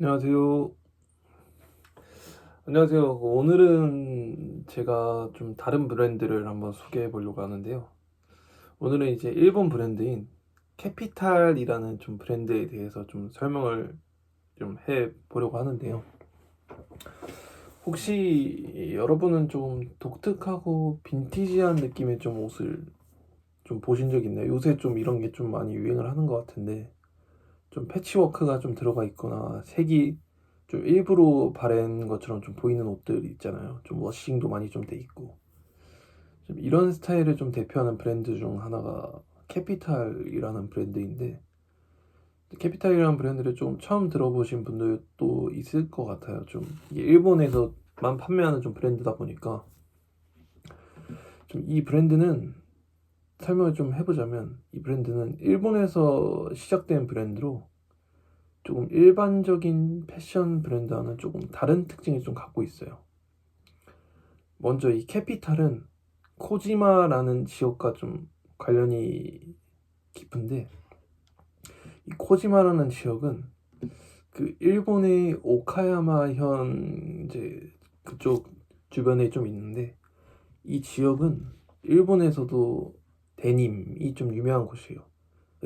안녕하세요. 안녕하세요. 오늘은 제가 좀 다른 브랜드를 한번 소개해 보려고 하는데요. 오늘은 이제 일본 브랜드인 캐피탈이라는 좀 브랜드에 대해서 좀 설명을 좀 해 보려고 하는데요. 혹시 여러분은 좀 독특하고 빈티지한 느낌의 좀 옷을 좀 보신 적 있나요? 요새 좀 이런 게 좀 많이 유행을 하는 것 같은데, 좀 패치워크가 좀 들어가 있거나 색이 좀 일부러 바른 것처럼 좀 보이는 옷들 있잖아요. 좀 워싱도 많이 좀 돼 있고. 좀 이런 스타일을 좀 대표하는 브랜드 중 하나가 캐피탈이라는 브랜드인데, 캐피탈이라는 브랜드를 좀 처음 들어보신 분들도 있을 것 같아요. 좀 이게 일본에서만 판매하는 좀 브랜드다 보니까 좀 이 브랜드는 설명을 좀 해보자면, 이 브랜드는 일본에서 시작된 브랜드로 조금 일반적인 패션 브랜드와는 조금 다른 특징을 좀 갖고 있어요. 먼저 이 캐피탈은 코지마라는 지역과 좀 관련이 깊은데, 이 코지마라는 지역은 그 일본의 오카야마현 이제 그쪽 주변에 좀 있는데, 이 지역은 일본에서도 데님이 좀 유명한 곳이에요.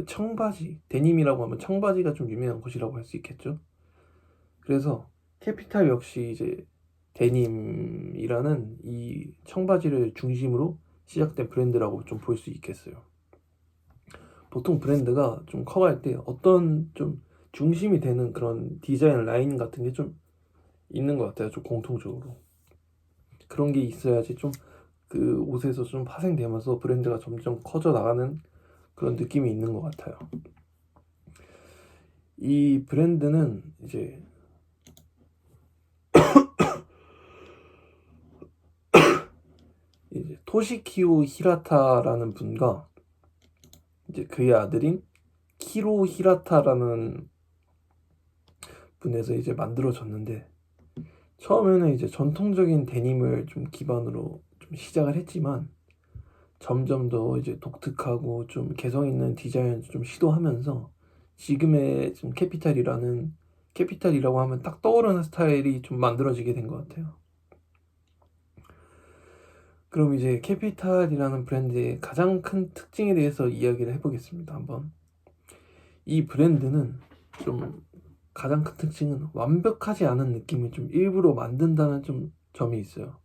청바지, 데님이라고 하면 청바지가 좀 유명한 곳이라고 할 수 있겠죠. 그래서 캐피탈 역시 이제 데님이라는 이 청바지를 중심으로 시작된 브랜드라고 좀 볼 수 있겠어요. 보통 브랜드가 좀 커갈 때 어떤 좀 중심이 되는 그런 디자인 라인 같은 게 좀 있는 것 같아요. 좀 공통적으로. 그런 게 있어야지 좀 그 옷에서 좀 파생되면서 브랜드가 점점 커져 나가는 그런 느낌이 있는 것 같아요. 이 브랜드는 이제 토시키오 히라타라는 분과 이제 그의 아들인 키로 히라타라는 분에서 이제 만들어졌는데, 처음에는 이제 전통적인 데님을 좀 기반으로 좀 시작을 했지만 점점 더 이제 독특하고 좀 개성 있는 디자인을 좀 시도하면서 지금의 좀 캐피탈이라고 하면 딱 떠오르는 스타일이 좀 만들어지게 된 것 같아요. 그럼 이제 캐피탈이라는 브랜드의 가장 큰 특징에 대해서 이야기를 해보겠습니다. 한번. 이 브랜드는 좀 가장 큰 특징은 완벽하지 않은 느낌을 좀 일부러 만든다는 좀 점이 있어요.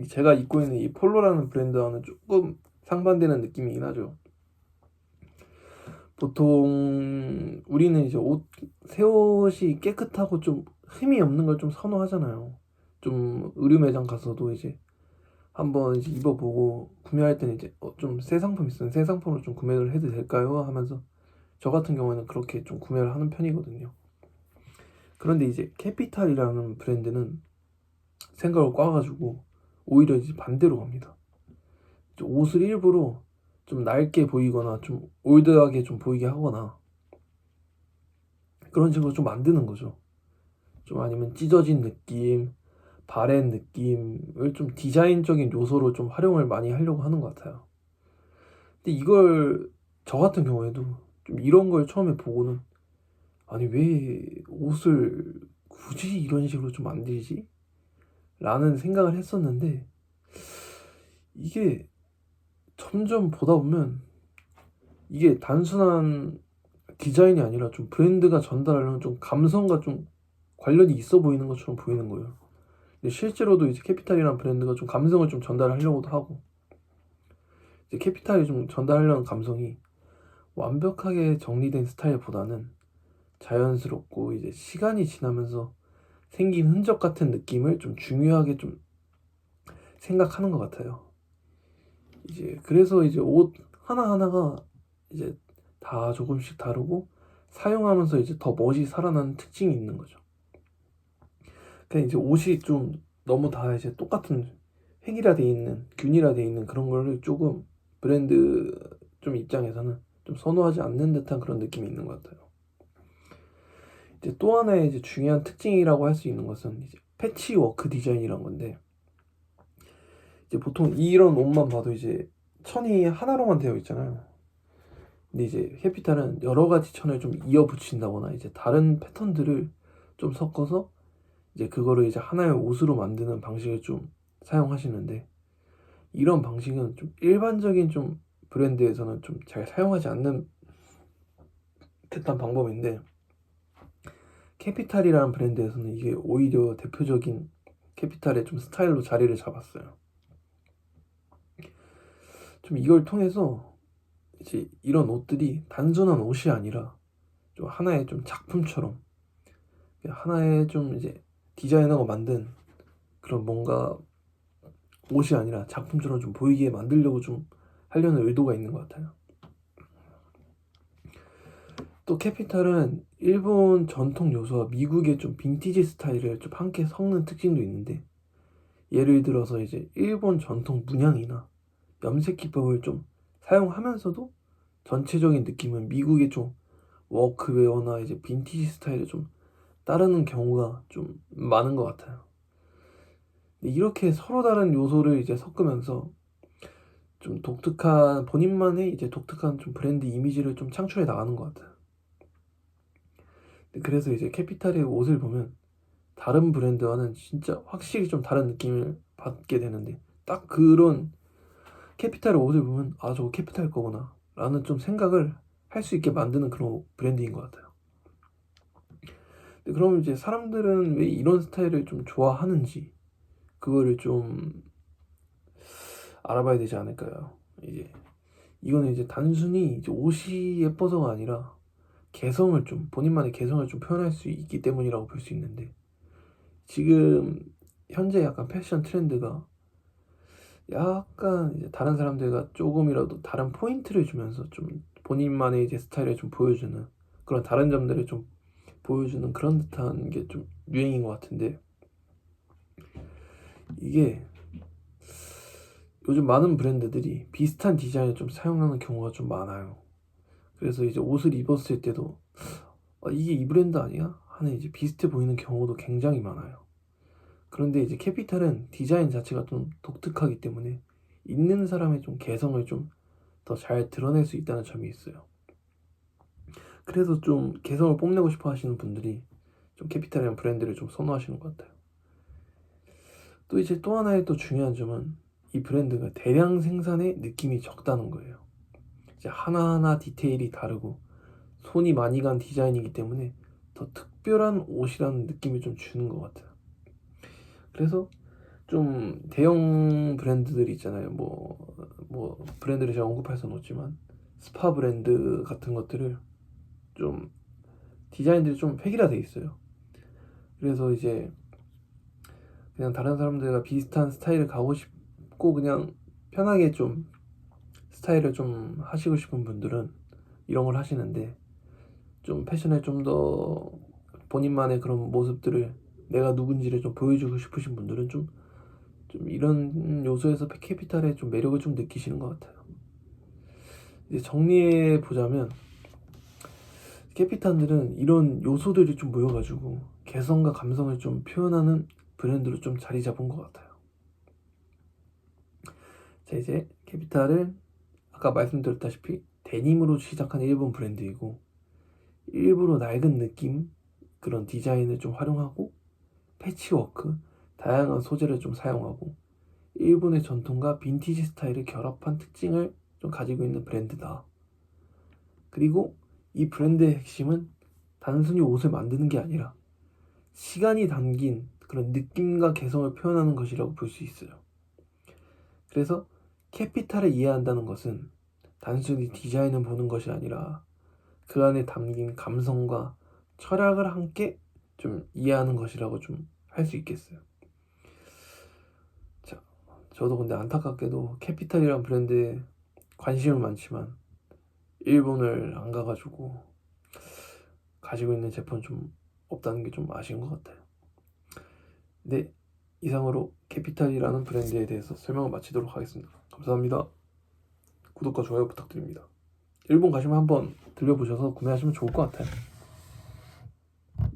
제가 입고 있는 이 폴로라는 브랜드와는 조금 상반되는 느낌이긴 하죠. 보통 우리는 이제 새 옷이 깨끗하고 좀 흠이 없는 걸 좀 선호하잖아요. 좀 의류 매장 가서도 이제 한번 이제 입어보고 구매할 때는 이제 좀 새 상품 있으면 새 상품으로 좀 구매를 해도 될까요? 하면서 저 같은 경우에는 그렇게 좀 구매를 하는 편이거든요. 그런데 이제 캐피탈이라는 브랜드는 생각을 꽈가지고 오히려 이제 반대로 갑니다. 옷을 일부러 좀 낡게 보이거나 좀 올드하게 좀 보이게 하거나 그런 식으로 좀 만드는 거죠. 좀 아니면 찢어진 느낌, 바랜 느낌을 좀 디자인적인 요소로 좀 활용을 많이 하려고 하는 것 같아요. 근데 이걸 저 같은 경우에도 좀 이런 걸 처음에 보고는, 아니 왜 옷을 굳이 이런 식으로 좀 만들지? 라는 생각을 했었는데, 이게 점점 보다 보면 이게 단순한 디자인이 아니라 좀 브랜드가 전달하려는 좀 감성과 좀 관련이 있어 보이는 것처럼 보이는 거예요. 근데 실제로도 이제 캐피탈이라는 브랜드가 좀 감성을 좀 전달하려고도 하고, 이제 캐피탈이 좀 전달하려는 감성이 완벽하게 정리된 스타일보다는 자연스럽고 이제 시간이 지나면서 생긴 흔적 같은 느낌을 좀 중요하게 좀 생각하는 것 같아요. 이제 그래서 이제 옷 하나하나가 이제 다 조금씩 다르고 사용하면서 이제 더 멋이 살아나는 특징이 있는 거죠. 그냥 이제 옷이 좀 너무 다 이제 똑같은 획일화돼 있는 균일화돼 있는 그런 거를 조금 브랜드 좀 입장에서는 좀 선호하지 않는 듯한 그런 느낌이 있는 것 같아요. 이제 또 하나의 이제 중요한 특징이라고 할 수 있는 것은 이제 패치워크 디자인이란 건데, 이제 보통 이런 옷만 봐도 이제 천이 하나로만 되어 있잖아요. 근데 이제 캐피탈은 여러 가지 천을 좀 이어 붙인다거나 이제 다른 패턴들을 좀 섞어서 이제 그거를 이제 하나의 옷으로 만드는 방식을 좀 사용하시는데, 이런 방식은 좀 일반적인 좀 브랜드에서는 좀 잘 사용하지 않는 듯한 방법인데, 캐피탈이라는 브랜드에서는 이게 오히려 대표적인 캐피탈의 좀 스타일로 자리를 잡았어요. 좀 이걸 통해서 이제 이런 옷들이 단순한 옷이 아니라 좀 하나의 좀 작품처럼, 하나의 좀 이제 디자이너가 만든 그런 뭔가 옷이 아니라 작품처럼 좀 보이게 만들려고 좀 하려는 의도가 있는 것 같아요. 또 캐피탈은 일본 전통 요소와 미국의 좀 빈티지 스타일을 좀 함께 섞는 특징도 있는데, 예를 들어서 이제 일본 전통 문양이나 염색 기법을 좀 사용하면서도 전체적인 느낌은 미국의 좀 워크웨어나 이제 빈티지 스타일을 좀 따르는 경우가 좀 많은 것 같아요. 이렇게 서로 다른 요소를 이제 섞으면서 좀 독특한, 본인만의 이제 독특한 좀 브랜드 이미지를 좀 창출해 나가는 것 같아요. 그래서 이제 캐피탈의 옷을 보면 다른 브랜드와는 진짜 확실히 좀 다른 느낌을 받게 되는데, 딱 그런 캐피탈의 옷을 보면 아, 저거 캐피탈 거구나 라는 좀 생각을 할 수 있게 만드는 그런 브랜드인 것 같아요. 그럼 이제 사람들은 왜 이런 스타일을 좀 좋아하는지, 그거를 좀 알아봐야 되지 않을까요? 이제 이거는 이제 단순히 이제 옷이 예뻐서가 아니라 개성을 좀, 본인만의 개성을 좀 표현할 수 있기 때문이라고 볼 수 있는데, 지금 현재 약간 패션 트렌드가 약간 이제 다른 사람들과 조금이라도 다른 포인트를 주면서 좀 본인만의 이제 스타일을 좀 보여주는, 그런 다른 점들을 좀 보여주는 그런 듯한 게 좀 유행인 것 같은데, 이게 요즘 많은 브랜드들이 비슷한 디자인을 좀 사용하는 경우가 좀 많아요. 그래서 이제 옷을 입었을 때도 이게 이 브랜드 아니야? 하는 이제 비슷해 보이는 경우도 굉장히 많아요. 그런데 이제 캐피탈은 디자인 자체가 좀 독특하기 때문에 있는 사람의 좀 개성을 좀 더 잘 드러낼 수 있다는 점이 있어요. 그래서 좀 개성을 뽐내고 싶어 하시는 분들이 좀 캐피탈이라는 브랜드를 좀 선호하시는 것 같아요. 또 이제 또 하나의 또 중요한 점은 이 브랜드가 대량 생산의 느낌이 적다는 거예요. 이제 하나하나 디테일이 다르고 손이 많이 간 디자인이기 때문에 더 특별한 옷이라는 느낌을 좀 주는 것 같아요. 그래서 좀 대형 브랜드들 있잖아요. 뭐 브랜드를 제가 언급할 수는 없지만 스파 브랜드 같은 것들을 좀 디자인들이 좀 획일화돼 있어요. 그래서 이제 그냥 다른 사람들과 비슷한 스타일을 가고 싶고 그냥 편하게 좀 스타일을 좀 하시고 싶은 분들은 이런 걸 하시는데, 좀 패션에 좀 더 본인만의 그런 모습들을, 내가 누군지를 좀 보여주고 싶으신 분들은 좀 이런 요소에서 캐피탈의 좀 매력을 좀 느끼시는 것 같아요. 이제 정리해 보자면 캐피탈들은 이런 요소들이 좀 모여가지고 개성과 감성을 좀 표현하는 브랜드로 좀 자리 잡은 것 같아요. 자, 이제 캐피탈은 아까 말씀드렸다시피 데님으로 시작한 일본 브랜드이고, 일부러 낡은 느낌, 그런 디자인을 좀 활용하고 패치워크, 다양한 소재를 좀 사용하고 일본의 전통과 빈티지 스타일을 결합한 특징을 좀 가지고 있는 브랜드다. 그리고 이 브랜드의 핵심은 단순히 옷을 만드는 게 아니라 시간이 담긴 그런 느낌과 개성을 표현하는 것이라고 볼 수 있어요. 그래서 캐피탈을 이해한다는 것은 단순히 디자인을 보는 것이 아니라 그 안에 담긴 감성과 철학을 함께 좀 이해하는 것이라고 좀 할 수 있겠어요. 자, 저도 근데 안타깝게도 캐피탈이란 브랜드에 관심은 많지만 일본을 안 가가지고 가지고 있는 제품 좀 없다는 게 좀 아쉬운 것 같아요. 네, 이상으로 캐피탈이라는 브랜드에 대해서 설명을 마치도록 하겠습니다. 감사합니다. 구독과 좋아요 부탁드립니다. 일본 가시면 한번 들려보셔서 구매하시면 좋을 것 같아요.